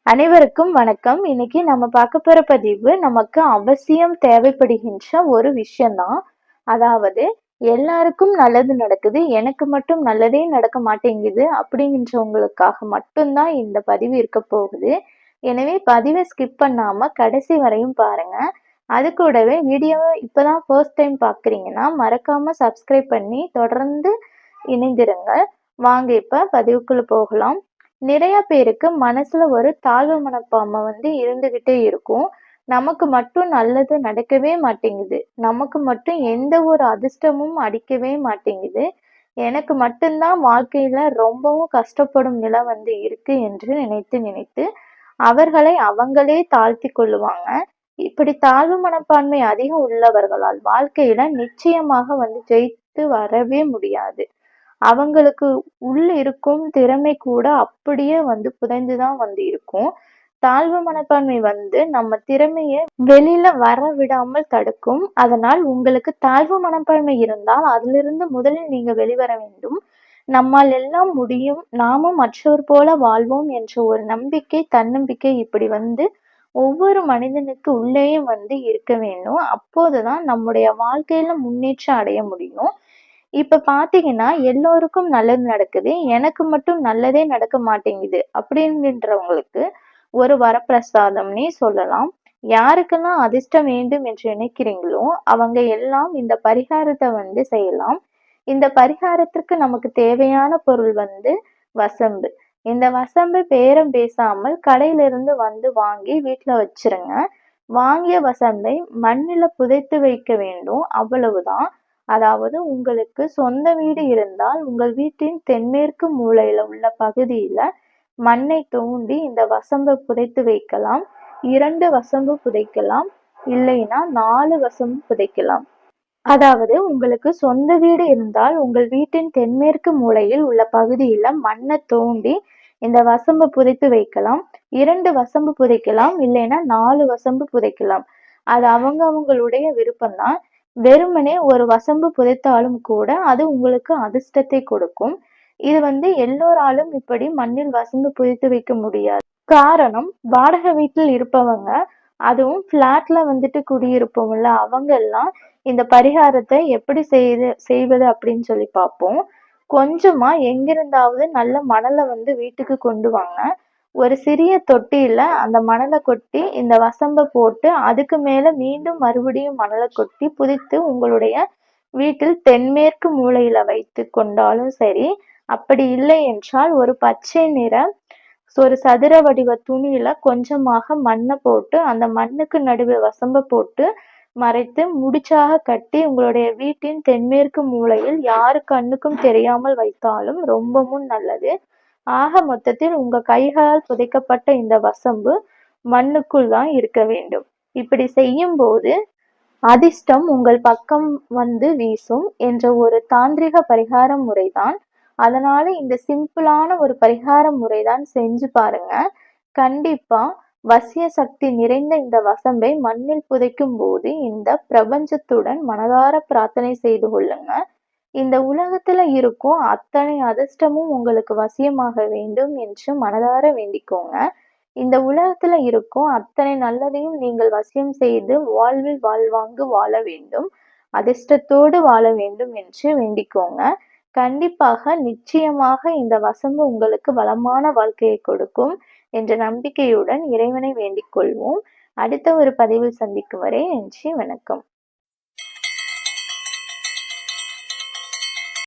அனைவருக்கும் வணக்கம். இன்னைக்கு நம்ம பார்க்க போற பதிவு நமக்கு அவசியம் தேவைப்படுகின்ற ஒரு விஷயம்தான். அதாவது எல்லாருக்கும் நல்லது நடக்குது. எனக்கு மட்டும் நல்லதே நடக்க மாட்டேங்குது அப்படின்றவங்களுக்காக மட்டும்தான் இந்த பதிவு இருக்க போகுது. எனவே பதிவை ஸ்கிப் பண்ணாம கடைசி வரையும் பாருங்க. அது கூடவே வீடியோவை இப்பதான் ஃபர்ஸ்ட் டைம் பார்க்குறீங்கன்னா மறக்காம சப்ஸ்கிரைப் பண்ணி தொடர்ந்து இணைந்திருங்க. வாங்க இப்ப பதிவுக்குள்ள போகலாம். நிறைய பேருக்கு மனசுல ஒரு தாழ்வு மனப்பான்மை இருந்துகிட்டே இருக்கும். நமக்கு மட்டும் நல்லது நடக்கவே மாட்டேங்குது. நமக்கு மட்டும் எந்த ஒரு அதிர்ஷ்டமும் அடிக்கவே மாட்டேங்குது. எனக்கு மட்டும்தான் வாழ்க்கையில ரொம்பவும் கஷ்டப்படும் நிலை இருக்கு என்று நினைத்து நினைத்து அவர்களை அவங்களே தாழ்த்திக் கொள்ளுவாங்க. இப்படி தாழ்வு மனப்பான்மை அதிகம் உள்ளவர்களால் வாழ்க்கையில நிச்சயமாக ஜெயித்து வரவே முடியாது. அவங்களுக்கு உள்ள இருக்கும் திறமை கூட அப்படியே புதைந்துதான் இருக்கும். தாழ்வு மனப்பான்மை நம்ம திறமைய வெளியில வர விடாமல் தடுக்கும். அதனால் உங்களுக்கு தாழ்வு மனப்பான்மை இருந்தால் அதிலிருந்து முதலில் நீங்க வெளிவர வேண்டும். நம்மால் எல்லாம் முடியும், நாமும் மற்றவர் போல வாழ்வோம் என்ற ஒரு நம்பிக்கை, தன்னம்பிக்கை இப்படி ஒவ்வொரு மனிதனுக்கு உள்ளேயும் இருக்க வேண்டும். அப்போதுதான் நம்முடைய வாழ்க்கையில முன்னேற்றம் அடைய முடியும். இப்ப பாத்தீங்கன்னா எல்லோருக்கும் நல்லது நடக்குது. எனக்கு மட்டும் நல்லதே நடக்க மாட்டேங்குது அப்படின்றவங்களுக்கு ஒரு வரப்பிரசாதம்னே சொல்லலாம். யாருக்கெல்லாம் அதிர்ஷ்டம் வேண்டும் என்று நினைக்கிறீங்களோ அவங்க எல்லாம் இந்த பரிகாரத்தை செய்யலாம். இந்த பரிகாரத்திற்கு நமக்கு தேவையான பொருள் வசம்பு. இந்த வசம்பு பேரம் பேசாமல் கடையிலிருந்து வாங்கி வீட்டுல வச்சிருங்க. வாங்கிய வசம்பை மண்ணில புதைத்து வைக்க வேண்டும். அவ்வளவுதான். அதாவது உங்களுக்கு சொந்த வீடு இருந்தால் உங்கள் வீட்டின் தென்மேற்கு மூலையில உள்ள பகுதியில மண்ணை தோண்டி இந்த வசம்பை புதைத்து வைக்கலாம். 2 வசம்பு புதைக்கலாம், இல்லைன்னா 4 வசம்பு புதைக்கலாம். அதாவது உங்களுக்கு சொந்த வீடு இருந்தால் உங்கள் வீட்டின் தென்மேற்கு மூலையில் உள்ள பகுதியில மண்ணை தோண்டி இந்த வசம்பை புதைத்து வைக்கலாம். 2 வசம்பு புதைக்கலாம், இல்லைன்னா 4 வசம்பு புதைக்கலாம். அது அவங்களுடைய விருப்பம்தான். வெறுமனே ஒரு வசம்பு புதைத்தாலும் கூட அது உங்களுக்கு அதிர்ஷ்டத்தை கொடுக்கும். இது எல்லோராலும் இப்படி மண்ணில் வசம்பு புதைத்து வைக்க முடியாது. காரணம், வாடகை வீட்டில் இருப்பவங்க, அதுவும் பிளாட்ல குடியிருப்போம்ல, அவங்க எல்லாம் இந்த பரிகாரத்தை எப்படி செய்வது அப்படின்னு சொல்லி பார்ப்போம். கொஞ்சமா எங்கிருந்தாவது நல்ல மணலை வீட்டுக்கு கொண்டு வாங்க. ஒரு சிறிய தொட்டியில அந்த மணலை கொட்டி இந்த வசம்ப போட்டு அதுக்கு மேல மீண்டும் மறுபடியும் மணலை கொட்டி புதைத்து உங்களுடைய வீட்டில் தென்மேற்கு மூலையில வைத்து கொண்டாலும் சரி. அப்படி இல்லை என்றால் ஒரு பச்சை நிற ஒரு சதுர வடிவ துணியில கொஞ்சமாக மண்ணை போட்டு அந்த மண்ணுக்கு நடுவே வசம்ப போட்டு மறைத்து முடிச்சாக கட்டி உங்களுடைய வீட்டின் தென்மேற்கு மூலையில் யாரு கண்ணுக்கும் தெரியாமல் வைத்தாலும் ரொம்பவும் நல்லது. ஆக மொத்தத்தில் உங்க கைகளால் புதைக்கப்பட்ட இந்த வசம்பு மண்ணுக்குள் தான் இருக்க வேண்டும். இப்படி செய்யும் போது அதிர்ஷ்டம் உங்கள் பக்கம் வீசும் என்ற ஒரு தாந்திரிக பரிகார முறைதான். அதனால இந்த சிம்பிளான ஒரு பரிகார முறைதான் செஞ்சு பாருங்க. கண்டிப்பா வசிய சக்தி நிறைந்த இந்த வசம்பை மண்ணில் புதைக்கும் போது இந்த பிரபஞ்சத்துடன் மனதார பிரார்த்தனை செய்து கொள்ளுங்க. இந்த உலகத்துல இருக்கும் அத்தனை அதிர்ஷ்டமும் உங்களுக்கு வசியமாக வேண்டும் என்று மனதார வேண்டிக்கோங்க. இந்த உலகத்துல இருக்கும் அத்தனை நல்லதையும் நீங்கள் வசியம் செய்து வாழ்வில் வாழ்வாங்கு வாழ வேண்டும், அதிர்ஷ்டத்தோடு வாழ வேண்டும் என்று வேண்டிக்கோங்க. கண்டிப்பாக நிச்சயமாக இந்த வசம்பு உங்களுக்கு வளமான வாழ்க்கையை கொடுக்கும் என்ற நம்பிக்கையுடன் இறைவனை வேண்டிக் கொள்வோம். அடுத்த ஒரு பதிவில் சந்திக்கும் வரை நன்றி, வணக்கம்.